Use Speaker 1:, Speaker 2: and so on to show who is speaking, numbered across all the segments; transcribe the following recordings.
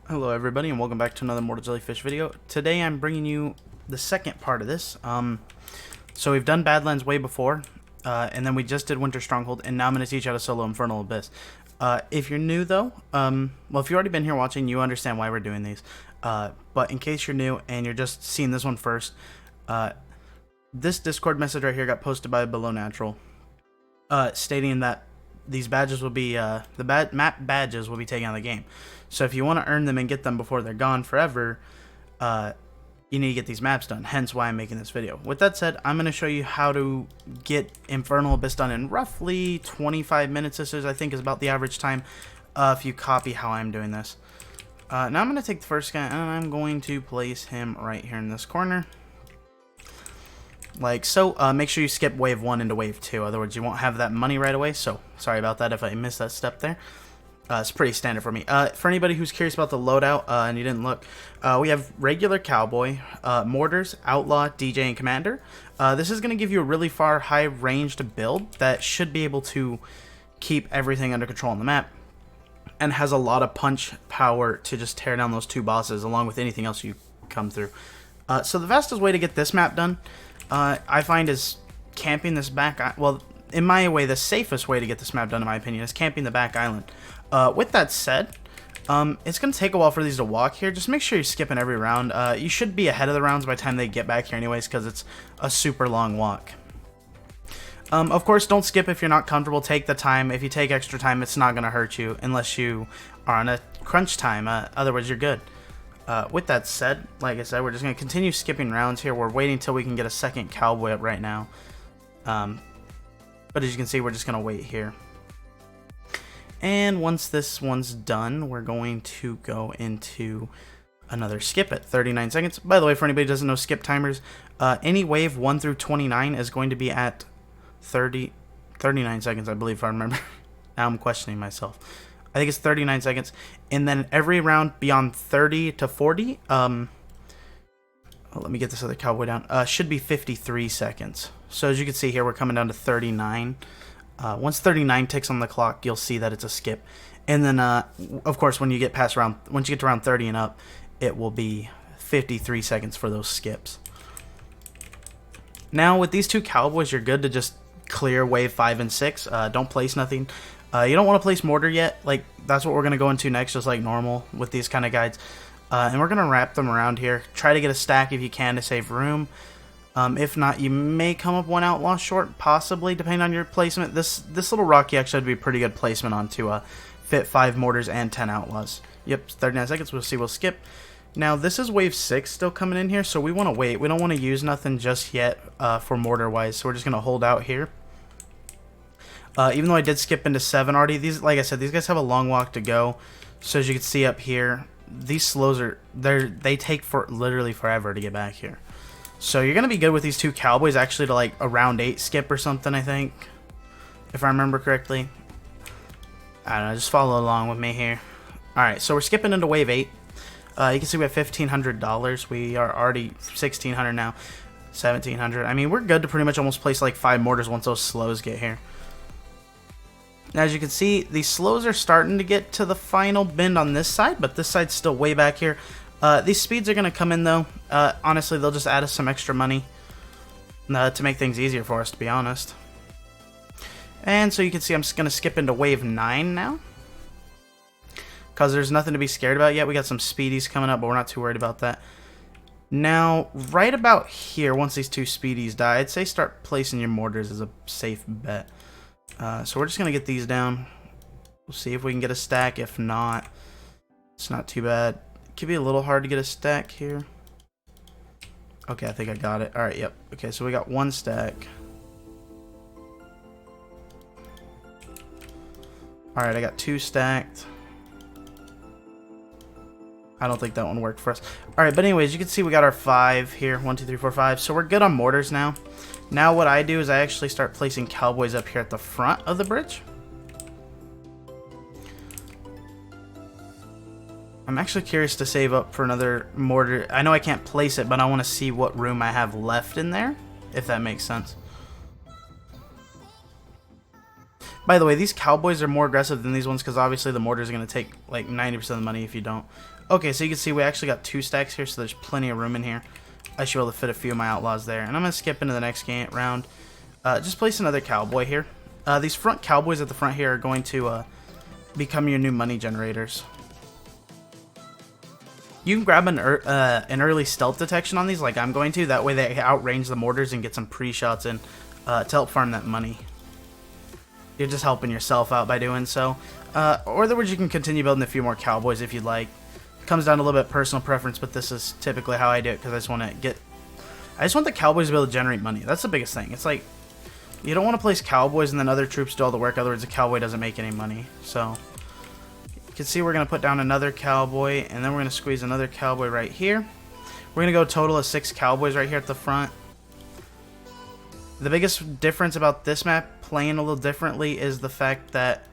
Speaker 1: Hello everybody and welcome back to another Mortal Jellyfish video. Today I'm bringing you the second part of this. So we've done Badlands way before, and then we just did Winter Stronghold, and now I'm going to teach you how to solo Infernal Abyss. If you're new though, well if you've already been here watching, you understand why we're doing these. But in case you're new and you're just seeing this one first, this Discord message right here got posted by Below Natural, stating that these badges will be, map badges will be taken out of the game. So if you want to earn them and get them before they're gone forever, you need to get these maps done, hence why I'm making this video. With that said, I'm going to show you how to get Infernal Abyss done in roughly 25 minutes. This is, I think, is about the average time if you copy how I'm doing this. Now I'm going to take the first guy, and I'm going to place him right here in this corner. Like so. Make sure you skip wave 1 into wave 2, otherwise you won't have that money right away, so sorry about that if I missed that step there. It's pretty standard for me. For anybody who's curious about the loadout and you didn't look, we have regular cowboy, mortars, outlaw, DJ, and commander. This is going to give you a really far high ranged build that should be able to keep everything under control on the map, and has a lot of punch power to just tear down those two bosses along with anything else you come through. So the fastest way to get this map done, I find, is camping this back. Well, in my way, the safest way to get this map done, in my opinion, is camping the back island. With that said, it's going to take a while for these to walk here. Just make sure you're skipping every round. You should be ahead of the rounds by the time they get back here anyways, because it's a super long walk. Of course, don't skip if you're not comfortable. Take the time. If you take extra time, it's not going to hurt you unless you are on a crunch time. Otherwise, you're good. With that said, like I said, we're just going to continue skipping rounds here. We're waiting until we can get a second cowboy up right now. But as you can see, we're just going to wait here. And once this one's done, we're going to go into another skip at 39 seconds. By the way, for anybody who doesn't know skip timers, any wave 1 through 29 is going to be at 39 seconds, I believe, if I remember. Now I'm questioning myself. I think it's 39 seconds. And then every round beyond 30 to 40, let me get this other cowboy down, should be 53 seconds. So as you can see here, we're coming down to 39. Once 39 ticks on the clock, you'll see that it's a skip. And then, of course, when you get past once you get to round 30 and up, it will be 53 seconds for those skips. Now, with these two cowboys, you're good to just clear wave 5 and 6. Don't place nothing. You don't want to place mortar yet. Like, that's what we're going to go into next, just like normal with these kind of guides. And we're going to wrap them around here. Try to get a stack if you can to save room. If not, you may come up one outlaw short, possibly, depending on your placement. This little rocky actually would be a pretty good placement on to fit 5 mortars and 10 outlaws. Yep, 39 seconds. We'll see. We'll skip. Now, this is wave 6 still coming in here, so we want to wait. We don't want to use nothing just yet for mortar-wise, so we're just going to hold out here. Even though I did skip into 7 already, these, like I said, these guys have a long walk to go. So as you can see up here, these slows they take literally forever to get back here. So you're going to be good with these two cowboys actually to like a round 8 skip or something, I think. If I remember correctly. I don't know, just follow along with me here. Alright, so we're skipping into wave 8. You can see we have $1,500. We are already $1,600 now. $1,700. I mean, we're good to pretty much almost place like 5 mortars once those slows get here. Now, as you can see, these slows are starting to get to the final bend on this side, but this side's still way back here. These speeds are going to come in, though. Honestly, they'll just add us some extra money to make things easier for us, to be honest. And so you can see I'm just going to skip into wave 9 now, because there's nothing to be scared about yet. We got some speedies coming up, but we're not too worried about that. Now, right about here, once these two speedies die, I'd say start placing your mortars as a safe bet. So we're just going to get these down. We'll see if we can get a stack. If not, it's not too bad. It could be a little hard to get a stack here. Okay, I think I got it. Alright, yep. Okay, so we got 1 stack. Alright, I got 2 stacked. I don't think that one worked for us. Alright, but anyways, you can see we got our 5 here. 1, 2, 3, 4, 5. So we're good on mortars now. Now what I do is I actually start placing cowboys up here at the front of the bridge. I'm actually curious to save up for another mortar. I know I can't place it, but I want to see what room I have left in there, if that makes sense. By the way, these cowboys are more aggressive than these ones because obviously the mortars are going to take like 90% of the money if you don't. Okay, so you can see we actually got 2 stacks here, so there's plenty of room in here. I should be able to fit a few of my outlaws there. And I'm going to skip into the next round. Just place another cowboy here. These front cowboys at the front here are going to become your new money generators. You can grab an early stealth detection on these like I'm going to. That way they outrange the mortars and get some pre-shots in to help farm that money. You're just helping yourself out by doing so. Or other words, you can continue building a few more cowboys if you'd like. It comes down to a little bit of personal preference, but this is typically how I do it because I just want the cowboys to be able to generate money. That's the biggest thing. It's like you don't want to place cowboys and then other troops do all the work. Otherwise, the cowboy doesn't make any money. So you can see we're going to put down another cowboy, and then we're going to squeeze another cowboy right here. We're going to go a total of 6 cowboys right here at the front. The biggest difference about this map playing a little differently is the fact that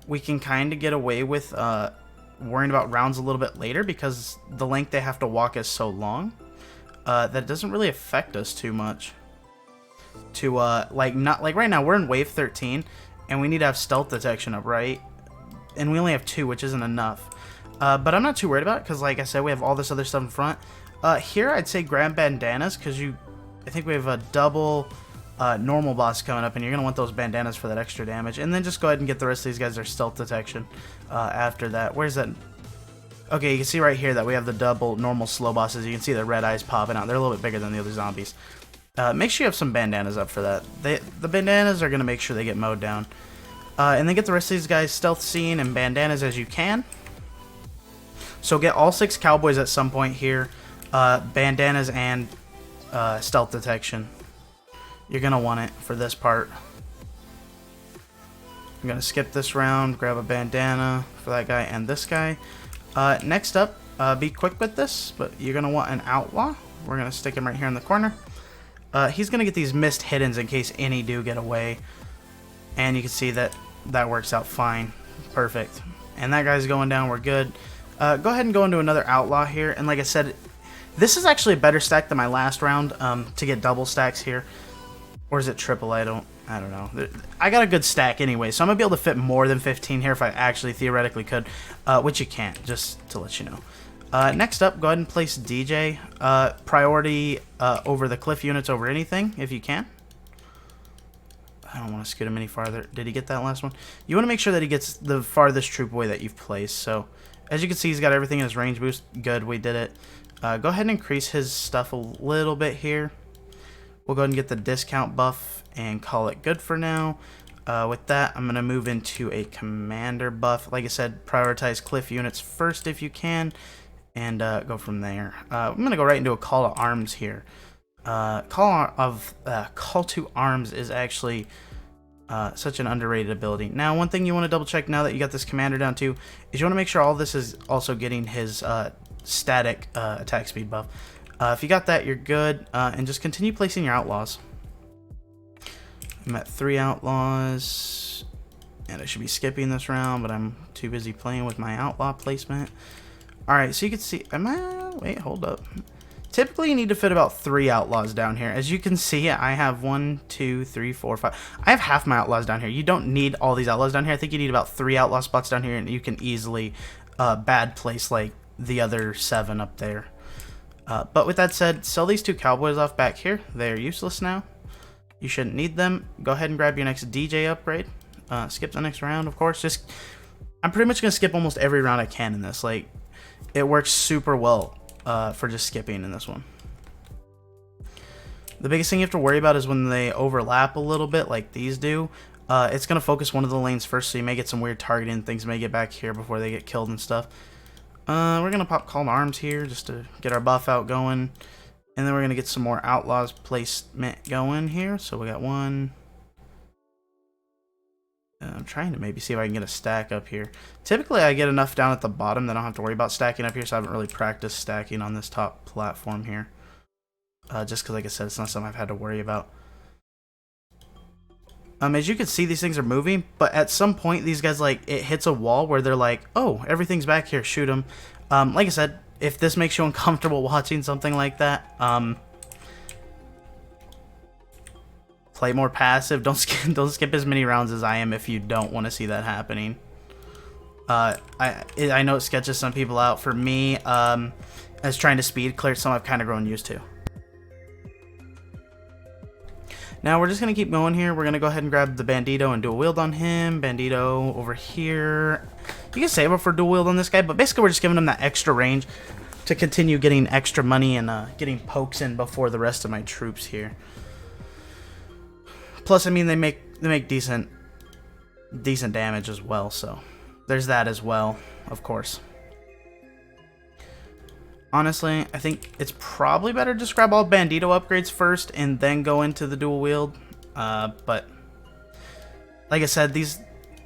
Speaker 1: we can kind of get away with worrying about rounds a little bit later because the length they have to walk is so long that doesn't really affect us too much. Like right now we're in wave 13 and we need to have stealth detection up, right? And we only have 2, which isn't enough. But I'm not too worried about it because, like I said, we have all this other stuff in front. Here I'd say grab bandanas because I think we have a double normal boss coming up, and you're going to want those bandanas for that extra damage. And then just go ahead and get the rest of these guys their stealth detection after that. Where's that? Okay, you can see right here that we have the double normal slow bosses. You can see the red eyes popping out. They're a little bit bigger than the other zombies. Make sure you have some bandanas up for that. The bandanas are going to make sure they get mowed down. And then get the rest of these guys stealth scene and bandanas as you can. So get all 6 cowboys at some point here. Bandanas and stealth detection. You're going to want it for this part. I'm going to skip this round, grab a bandana for that guy and this guy. Next up, be quick with this, but you're going to want an outlaw. We're going to stick him right here in the corner. He's going to get these missed hiddens in case any do get away. And you can see that works out fine. Perfect. And that guy's going down. We're good. Go ahead and go into another outlaw here. And like I said, this is actually a better stack than my last round to get double stacks here. Or is it triple? I don't know. I got a good stack anyway, so I'm going to be able to fit more than 15 here if I actually theoretically could, which you can't, just to let you know. Next up, go ahead and place DJ. Priority over the cliff units over anything, if you can. I don't want to scoot him any farther. Did he get that last one? You want to make sure that he gets the farthest troop away that you've placed. So, as you can see, he's got everything in his range boost. Good, we did it. Go ahead and increase his stuff a little bit here. We'll go ahead and get the discount buff and call it good for now. With that, I'm going to move into a commander buff. Like I said, prioritize cliff units first if you can, and go from there. I'm going to go right into a call to arms here. Call to arms is actually such an underrated ability. Now, one thing you want to double check now that you got this commander down too is you want to make sure all this is also getting his static attack speed buff. If you got that, you're good, and just continue placing your outlaws. I'm at 3 outlaws, and I should be skipping this round, but I'm too busy playing with my outlaw placement. Alright, so you can see, wait, hold up. Typically, you need to fit about 3 outlaws down here. As you can see, I have 1, 2, 3, 4, 5. I have half my outlaws down here. You don't need all these outlaws down here. I think you need about 3 outlaw spots down here, and you can easily bad place like the other 7 up there. But with that said, sell these 2 cowboys off back here. They are useless now. You shouldn't need them. Go ahead and grab your next DJ upgrade. Skip the next round, of course. I'm pretty much going to skip almost every round I can in this. Like, it works super well for just skipping in this one. The biggest thing you have to worry about is when they overlap a little bit like these do. It's going to focus one of the lanes first, so you may get some weird targeting. Things may get back here before they get killed and stuff. We're going to pop Call to Arms here just to get our buff out going. And then we're going to get some more Outlaws placement going here. So we got 1. I'm trying to maybe see if I can get a stack up here. Typically, I get enough down at the bottom that I don't have to worry about stacking up here. So I haven't really practiced stacking on this top platform here. Just because, like I said, it's not something I've had to worry about. As you can see, these things are moving, but at some point, these guys, like, it hits a wall where they're like, oh, everything's back here, shoot them. Like I said, if this makes you uncomfortable watching something like that, Play more passive. Don't skip as many rounds as I am if you don't want to see that happening. I know it sketches some people out. For me, as trying to speed clear, some I've kind of grown used to. Now we're just going to keep going here. We're going to go ahead and grab the Bandito and dual wield on him. Bandito over here. You can save up for dual wield on this guy, but basically we're just giving him that extra range to continue getting extra money and getting pokes in before the rest of my troops here. Plus, I mean, they make decent damage as well, so there's that as well, of course. Honestly, I think it's probably better to just grab all Bandito upgrades first and then go into the dual wield. But like I said,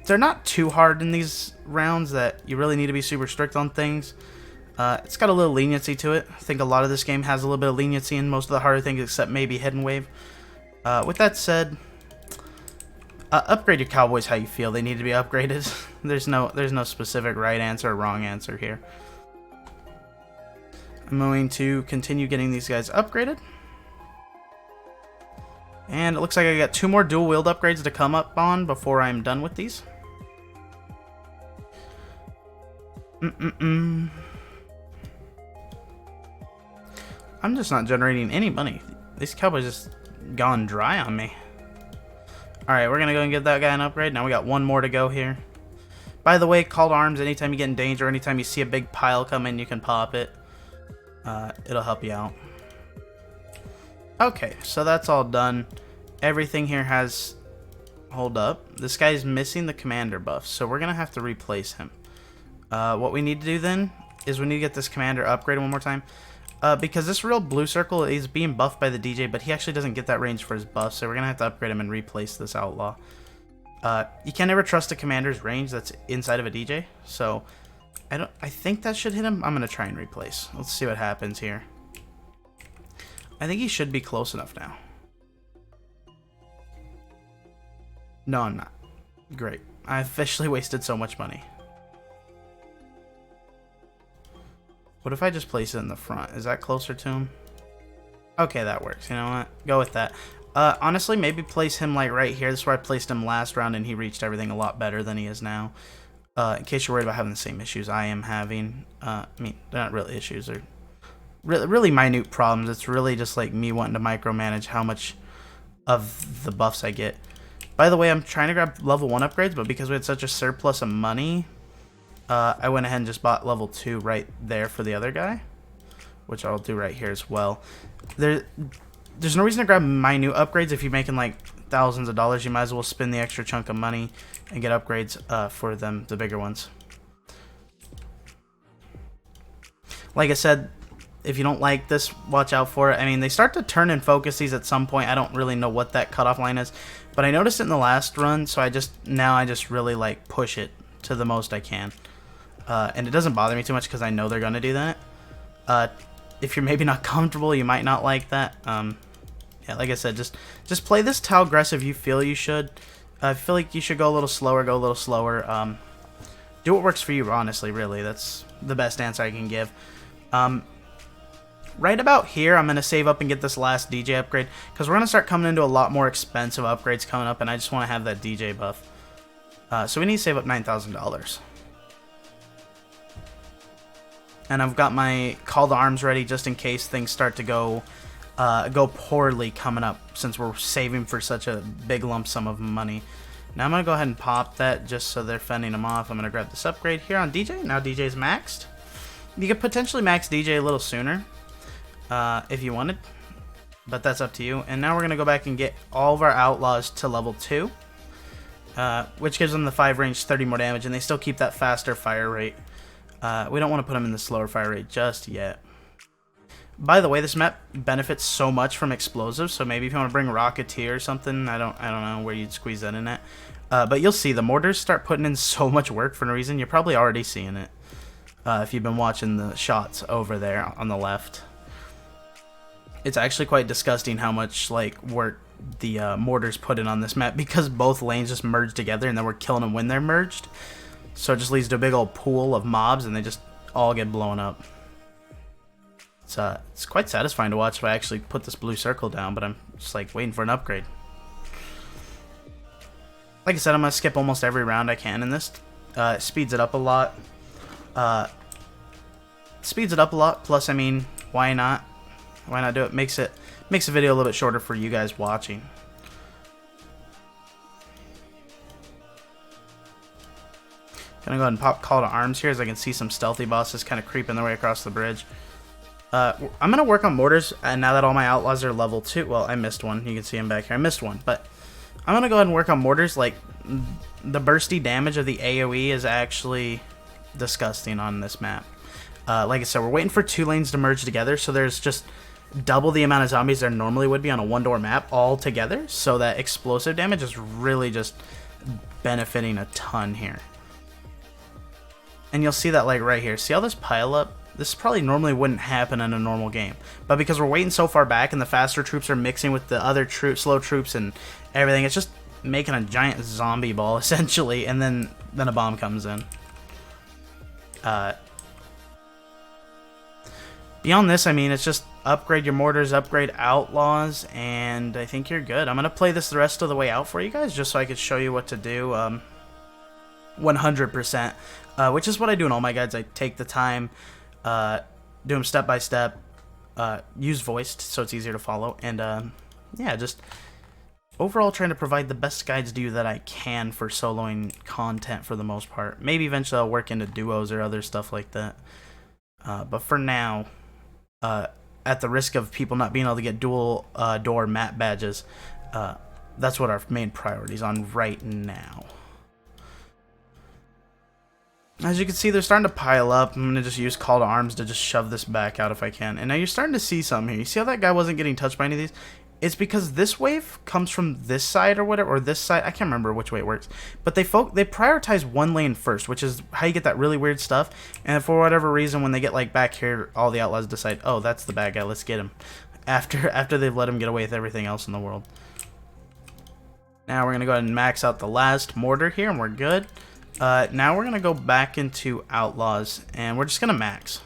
Speaker 1: they're not too hard in these rounds that you really need to be super strict on things. It's got a little leniency to it. I think a lot of this game has a little bit of leniency in most of the harder things except maybe Hidden Wave. With that said, upgrade your cowboys how you feel they need to be upgraded. There's no specific right answer or wrong answer here. I'm going to continue getting these guys upgraded. And it looks like I got 2 more dual wield upgrades to come up on before I'm done with these. I'm just not generating any money. These cowboys just gone dry on me. Alright, we're going to go and give that guy an upgrade. Now we got 1 more to go here. By the way, call to arms anytime you get in danger, anytime you see a big pile come in, you can pop it. It'll help you out. Okay, so that's all done. Everything here has... Hold up. This guy's missing the commander buff, so we're going to have to replace him. What we need to do then is we need to get this commander upgraded one more time. Because this real blue circle is being buffed by the DJ, but he actually doesn't get that range for his buff, so we're going to have to upgrade him and replace this outlaw. You can never trust a commander's range that's inside of a DJ, so... I think that should hit him. I'm going to try and replace. Let's see what happens here. I think he should be close enough now. No, I'm not. Great. I officially wasted so much money. What if I just place it in the front? Is that closer to him? Okay, that works. You know what? Go with that. Honestly, maybe place him like right here. This is where I placed him last round and he reached everything a lot better than he is now. In case you're worried about having the same issues I am having. I mean, they're not really issues. They're really minute problems. It's really just like me wanting to micromanage how much of the buffs I get. By the way, I'm trying to grab level 1 upgrades, but because we had such a surplus of money, I went ahead and just bought level 2 right there for the other guy, which I'll do right here as well. There's no reason to grab minute upgrades if you're making like thousands of dollars. You might as well spend the extra chunk of money and get upgrades for them, the bigger ones. Like I said, if you don't like this, watch out for it. I mean, they start to turn and focus these at some point. I don't really know what that cutoff line is, but I noticed it in the last run, so I just really like push it to the most I can. And it doesn't bother me too much because I know they're going to do that. If you're maybe not comfortable, you might not like that. Yeah, like I said, just play this to how aggressive you feel you should. I feel like you should go a little slower, Do what works for you, honestly, really. That's the best answer I can give. Right about here, I'm going to save up and get this last DJ upgrade, because we're going to start coming into a lot more expensive upgrades coming up, and I just want to have that DJ buff. So we need to save up $9,000. And I've got my call to arms ready just in case things start to go poorly coming up, since we're saving for such a big lump sum of money. Now I'm going to go ahead and pop that just so they're fending them off. I'm going to grab this upgrade here on DJ. Now DJ's maxed. You could potentially max DJ a little sooner if you wanted, but that's up to you. And now we're going to go back and get all of our outlaws to level 2, which gives them the 5 range, 30 more damage, and they still keep that faster fire rate. We don't want to put them in the slower fire rate just yet. By the way, this map benefits so much from explosives, so maybe if you want to bring Rocketeer or something, I don't know where you'd squeeze that in at. But you'll see, the mortars start putting in so much work for no reason. You're probably already seeing it if you've been watching the shots over there on the left. It's actually quite disgusting how much like work the mortars put in on this map, because both lanes just merge together and then we're killing them when they're merged. So it just leads to a big old pool of mobs and they just all get blown up. It's quite satisfying to watch if I actually put this blue circle down, but I'm just like waiting for an upgrade. like I said, I'm going to skip almost every round I can in this. It speeds it up a lot. Plus, I mean, why not? Why not do it? Makes the video a little bit shorter for you guys watching. Gonna go ahead and pop call to arms here as I can see some stealthy bosses kind of creeping their way across the bridge. I'm gonna work on mortars, and now that all my outlaws are level 2. Well, I missed one. You can see him back here. I missed one, but I'm gonna go ahead and work on mortars. Like, the bursty damage of the AoE is actually disgusting on this map. Like I said, we're waiting for 2 lanes to merge together, so there's just double the amount of zombies there normally would be on a 1-door map all together, so that explosive damage is really just benefiting a ton here. And you'll see that, like, right here. See all this pile up? This probably normally wouldn't happen in a normal game, but because we're waiting so far back and the faster troops are mixing with the other slow troops and everything, it's just making a giant zombie ball essentially, and then a bomb comes in. Beyond this, I mean, it's just upgrade your mortars, upgrade outlaws, and I think you're good. I'm gonna play this the rest of the way out for you guys just so I could show you what to do 100%, which is what I do in all my guides. I take the time, do them step by step, use voiced so it's easier to follow, and yeah, just overall trying to provide the best guides to you that I can for soloing content for the most part. Maybe eventually I'll work into duos or other stuff like that, but for now, at the risk of people not being able to get dual door map badges, that's what our main priority is on right now. As you can see, they're starting to pile up. I'm going to just use call to arms to just shove this back out if I can. And now you're starting to see something here. You see how that guy wasn't getting touched by any of these? It's because this wave comes from this side or whatever, or this side. I can't remember which way it works. But they prioritize one lane first, which is how you get that really weird stuff. And for whatever reason, when they get like back here, all the outlaws decide, oh, that's the bad guy, let's get him. After they've let him get away with everything else in the world. Now we're going to go ahead and max out the last mortar here, and we're good. Now we're going to go back into outlaws, and we're just going to max.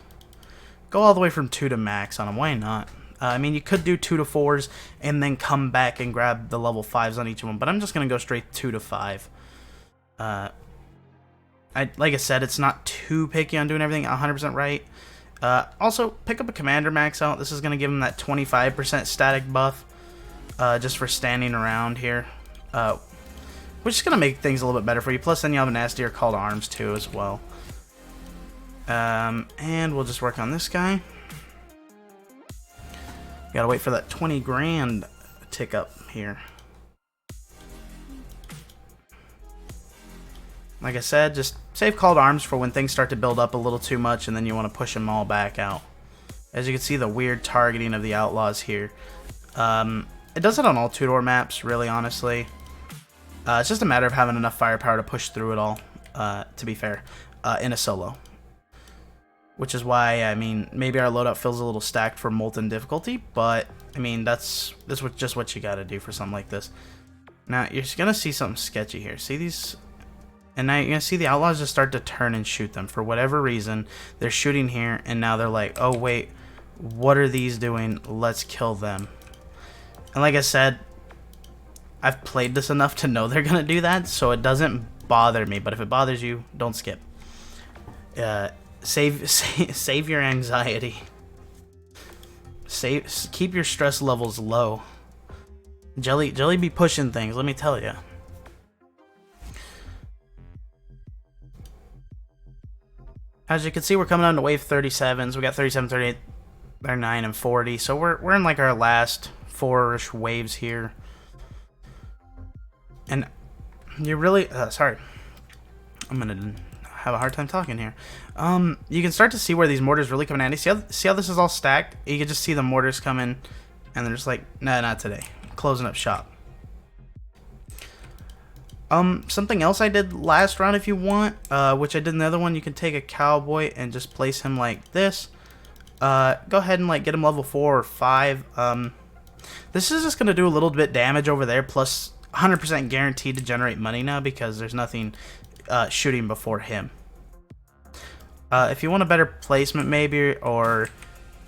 Speaker 1: Go all the way from 2 to max on them. Why not? I mean, you could do 2 to 4s and then come back and grab the level 5s on each of them, but I'm just going to go straight 2 to 5. Like I said, it's not too picky on doing everything 100% right. Also, pick up a commander max out. This is going to give him that 25% static buff just for standing around here. Which is going to make things a little bit better for you. Plus, then you have a nastier call to arms, too, as well. And we'll just work on this guy. Gotta wait for that 20 grand tick up here. Like I said, just save call to arms for when things start to build up a little too much and then you want to push them all back out. As you can see, the weird targeting of the outlaws here. It does it on all 2-door maps, really, honestly. It's just a matter of having enough firepower to push through it all, to be fair, in a solo. Which is why, I mean, maybe our loadout feels a little stacked for Molten difficulty, but, I mean, that's just what you gotta do for something like this. Now, you're just gonna see something sketchy here. See these? And now you're gonna see the outlaws just start to turn and shoot them. For whatever reason, they're shooting here, and now they're like, oh, wait, what are these doing? Let's kill them. And like I said, I've played this enough to know they're gonna do that, so it doesn't bother me. But if it bothers you, don't skip. Save your anxiety. Keep your stress levels low. Jelly be pushing things, let me tell you. As you can see, we're coming on to wave 37s. We got 37, 38, 39, and 40. So we're in like our last 4-ish waves here. And you really sorry. I'm gonna have a hard time talking here. You can start to see where these mortars really come in handy. See how this is all stacked? You can just see the mortars come in, and they're just like, nah, not today. Closing up shop. Something else I did last round, if you want, which I did in the other one, you can take a cowboy and just place him like this. Go ahead and like get him level 4 or 5. This is just gonna do a little bit damage over there, plus 100% guaranteed to generate money now because there's nothing shooting before him. If you want a better placement maybe, or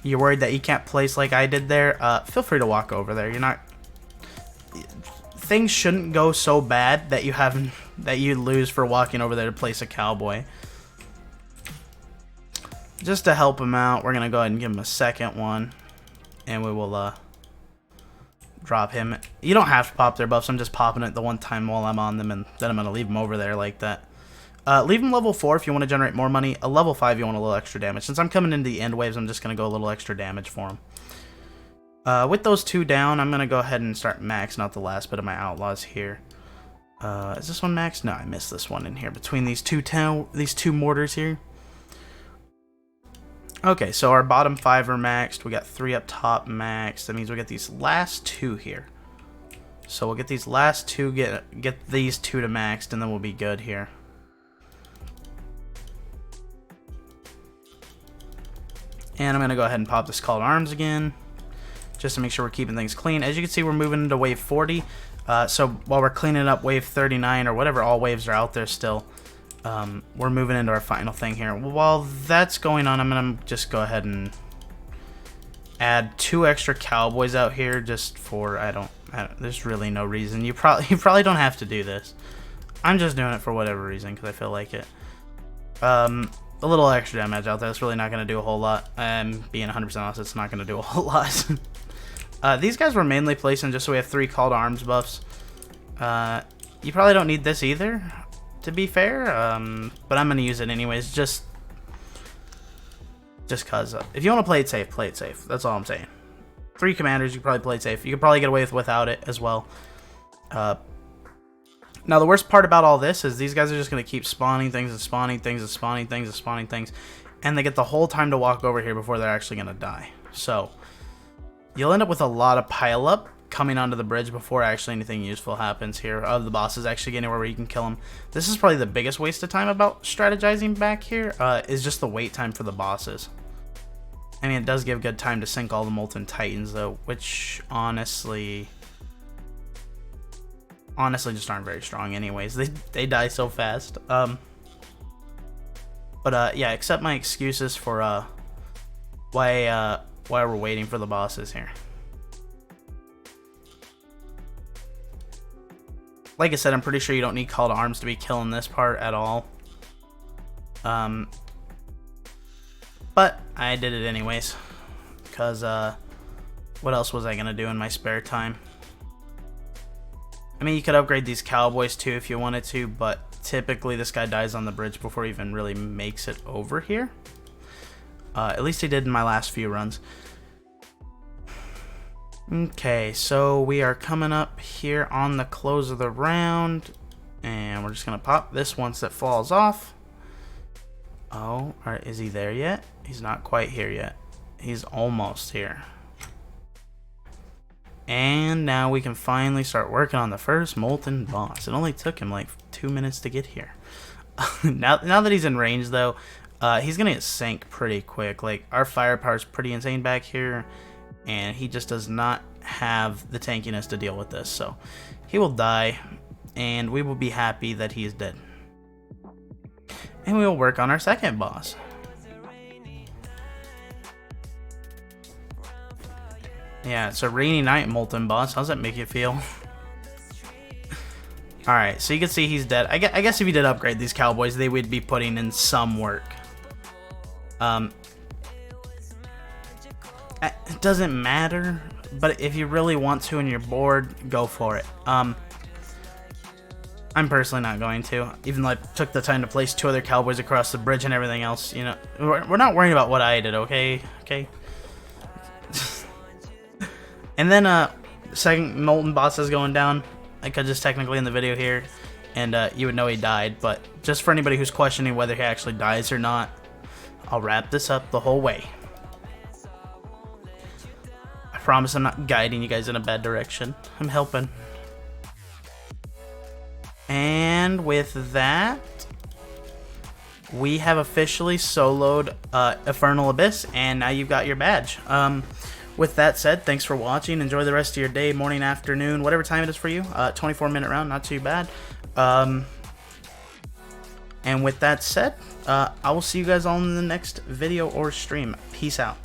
Speaker 1: you're worried that you can't place like I did there, feel free to walk over there. things shouldn't go so bad that you lose for walking over there to place a cowboy. Just to help him out, we're gonna go ahead and give him a second one, and we will drop him. You don't have to pop their buffs. I'm just popping it the one time while I'm on them, and then I'm gonna leave them over there like that. Leave them level 4 if you want to generate more money. A level 5 you want a little extra damage. Since I'm coming into the end waves, I'm just gonna go a little extra damage for them. With those 2 down, I'm gonna go ahead and start maxing out the last bit of my outlaws here. Is this one maxed? No, I missed this one in here between these two mortars here. Okay, so our bottom 5 are maxed. We got 3 up top maxed. That means we get these last 2 here. So we'll get these last 2, get these 2 to maxed, and then we'll be good here. And I'm going to go ahead and pop this call to arms again, just to make sure we're keeping things clean. As you can see, we're moving into wave 40. So while we're cleaning up wave 39, or whatever all waves are out there still, we're moving into our final thing here. While that's going on, I'm gonna just go ahead and add 2 extra cowboys out here, just for there's really no reason. You probably don't have to do this. I'm just doing it for whatever reason because I feel like it. A little extra damage out there. It's really not gonna do a whole lot. Being 100% honest, it's not gonna do a whole lot. These guys were mainly placing just so we have 3 call to arms buffs. You probably don't need this either, to be fair, but I'm going to use it anyways, just cause. If you want to play it safe, play it safe. That's all I'm saying. 3 commanders, you can probably play it safe. You could probably get away without it as well. Now, the worst part about all this is these guys are just going to keep spawning things and spawning things and spawning things and spawning things, and they get the whole time to walk over here before they're actually going to die. So, you'll end up with a lot of pile up coming onto the bridge before actually anything useful happens here, of the bosses actually getting where you can kill them. This is probably the biggest waste of time about strategizing back here, is just the wait time for the bosses. I mean, it does give good time to sink all the Molten Titans, though, which honestly just aren't very strong anyways. They die so fast. But yeah, accept my excuses for why we're waiting for the bosses here. Like I said, I'm pretty sure you don't need call to arms to be killing this part at all. But I did it anyways, because what else was I gonna do in my spare time? I mean, you could upgrade these cowboys too if you wanted to, but typically this guy dies on the bridge before he even really makes it over here. At least he did in my last few runs. Okay, so we are coming up here on the close of the round, and we're just gonna pop this once it falls off. Oh, alright, is he there yet? He's not quite here yet. He's almost here. And now we can finally start working on the first Molten boss. It only took him like 2 minutes to get here. now that he's in range though, he's gonna get sank pretty quick. Like, our firepower is pretty insane back here, and he just does not have the tankiness to deal with this. So he will die, and we will be happy that he is dead. And we will work on our second boss. Yeah, it's a rainy night Molten boss. How's that make you feel? Alright, so you can see he's dead. I guess if you did upgrade these cowboys, they would be putting in some work. It doesn't matter, but if you really want to and you're bored, go for it. I'm personally not going to, even though I took the time to place 2 other cowboys across the bridge and everything else. You know, we're not worrying about what I did, okay? And then second Molten boss is going down. I could just technically in the video here, and you would know he died. But just for anybody who's questioning whether he actually dies or not, I'll wrap this up the whole way. I promise I'm not guiding you guys in a bad direction. I'm helping. And with that, we have officially soloed Infernal Abyss, and now you've got your badge. With that said, thanks for watching. Enjoy the rest of your day, morning, afternoon, whatever time it is for you. 24-minute round, not too bad. And with that said, I will see you guys all in the next video or stream. Peace out.